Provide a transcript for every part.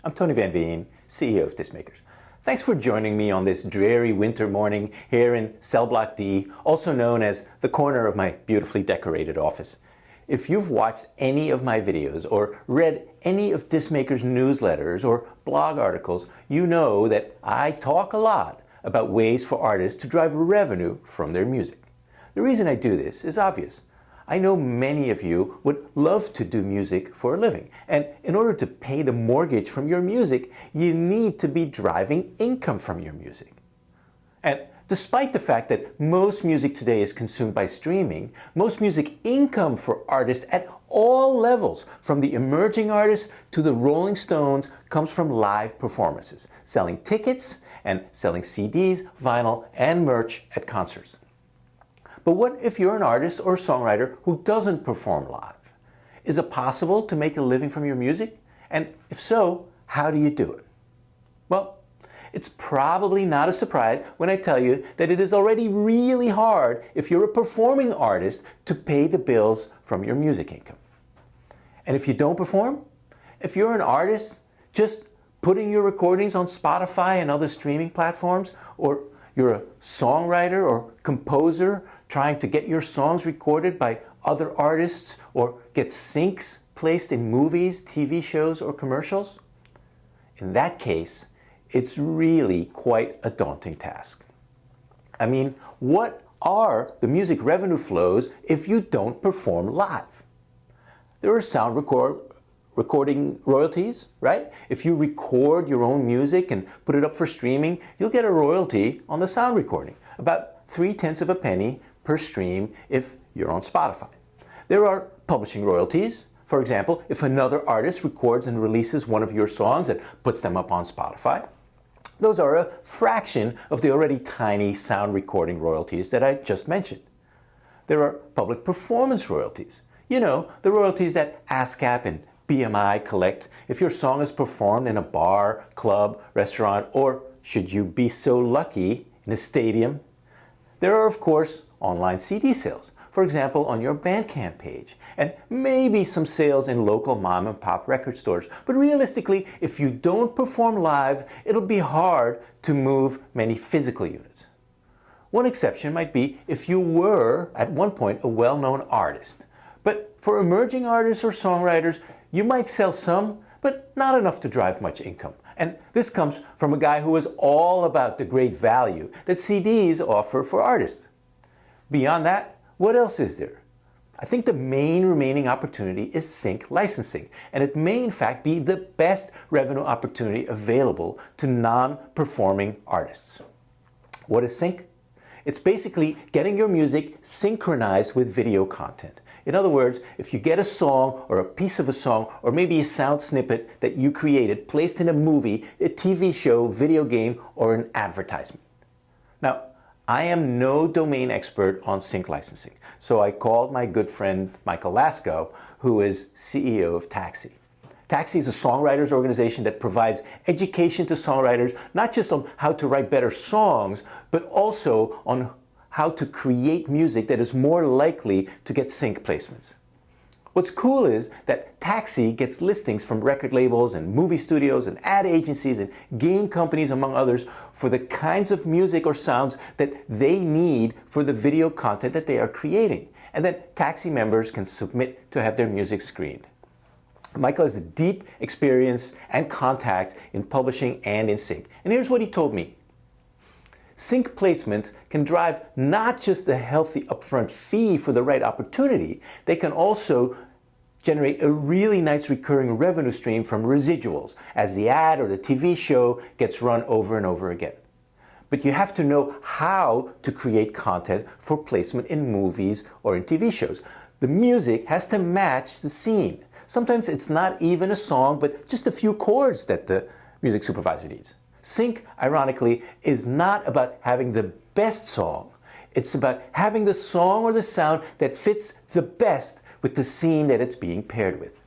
I'm Tony Van Veen, CEO of Discmakers. Thanks for joining me on this dreary winter morning here in Cell Block D, also known as the corner of my beautifully decorated office. If you've watched any of my videos or read any of Discmakers' newsletters or blog articles, you know that I talk a lot about ways for artists to drive revenue from their music. The reason I do this is obvious. I know many of you would love to do music for a living, and in order to pay the mortgage from your music, you need to be driving income from your music. And despite the fact that most music today is consumed by streaming, most music income for artists at all levels, from the emerging artists to the Rolling Stones, comes from live performances, selling tickets and selling CDs, vinyl, and merch at concerts. But what if you're an artist or songwriter who doesn't perform live? Is it possible to make a living from your music? And if so, how do you do it? Well, it's probably not a surprise when I tell you that it is already really hard if you're a performing artist to pay the bills from your music income. And if you don't perform, if you're an artist just putting your recordings on Spotify and other streaming platforms, or you're a songwriter or composer trying to get your songs recorded by other artists or get syncs placed in movies, TV shows, or commercials, in that case, it's really quite a daunting task. I mean, what are the music revenue flows if you don't perform live? There are sound recording royalties, right? If you record your own music and put it up for streaming, you'll get a royalty on the sound recording, about 0.3 of a penny per stream if you're on Spotify. There are publishing royalties. For example, if another artist records and releases one of your songs and puts them up on Spotify, those are a fraction of the already tiny sound recording royalties that I just mentioned. There are public performance royalties. You know, the royalties that ASCAP and BMI collect if your song is performed in a bar, club, restaurant, or, should you be so lucky, in a stadium. There are, of course, online CD sales, for example, on your Bandcamp page, and maybe some sales in local mom-and-pop record stores. But realistically, if you don't perform live, it'll be hard to move many physical units. One exception might be if you were, at one point, a well-known artist. But for emerging artists or songwriters, you might sell some, but not enough to drive much income. And this comes from a guy who is all about the great value that CDs offer for artists. Beyond that, what else is there? I think the main remaining opportunity is sync licensing, and it may in fact be the best revenue opportunity available to non-performing artists. What is sync? It's basically getting your music synchronized with video content. In other words, if you get a song or a piece of a song or maybe a sound snippet that you created placed in a movie, a TV show, video game, or an advertisement. Now, I am no domain expert on sync licensing, so I called my good friend Michael Lasko, who is CEO of Taxi. Taxi is a songwriters organization that provides education to songwriters, not just on how to write better songs, but also on how to create music that is more likely to get sync placements. What's cool is that Taxi gets listings from record labels and movie studios and ad agencies and game companies, among others, for the kinds of music or sounds that they need for the video content that they are creating. And then Taxi members can submit to have their music screened. Michael has a deep experience and contacts in publishing and in sync. And here's what he told me. Sync placements can drive not just a healthy upfront fee for the right opportunity, they can also generate a really nice recurring revenue stream from residuals as the ad or the TV show gets run over and over again. But you have to know how to create content for placement in movies or in TV shows. The music has to match the scene. Sometimes it's not even a song, but just a few chords that the music supervisor needs. Sync, ironically, is not about having the best song. It's about having the song or the sound that fits the best with the scene that it's being paired with.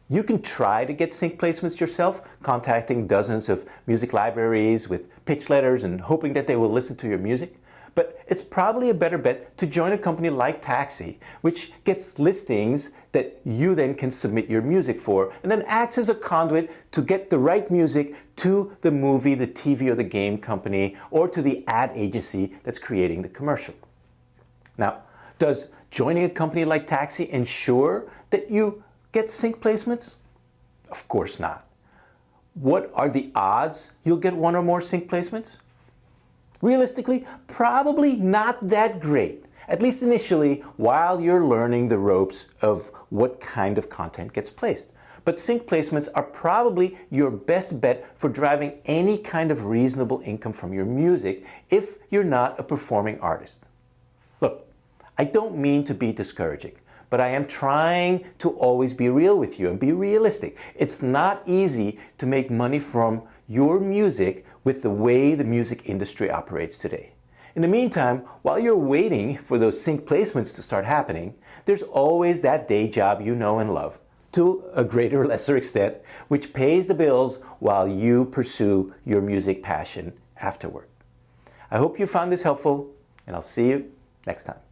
You can try to get sync placements yourself, contacting dozens of music libraries with pitch letters and hoping that they will listen to your music. But it's probably a better bet to join a company like Taxi, which gets listings that you then can submit your music for, and then acts as a conduit to get the right music to the movie, the TV, or the game company, or to the ad agency that's creating the commercial. Now, does joining a company like Taxi ensure that you get sync placements? Of course not. What are the odds you'll get one or more sync placements? Realistically, probably not that great, at least initially while you're learning the ropes of what kind of content gets placed. But sync placements are probably your best bet for driving any kind of reasonable income from your music if you're not a performing artist. Look, I don't mean to be discouraging, but I am trying to always be real with you and be realistic. It's not easy to make money from your music with the way the music industry operates today. In the meantime, while you're waiting for those sync placements to start happening, there's always that day job you know and love, to a greater or lesser extent, which pays the bills while you pursue your music passion afterward. I hope you found this helpful, and I'll see you next time.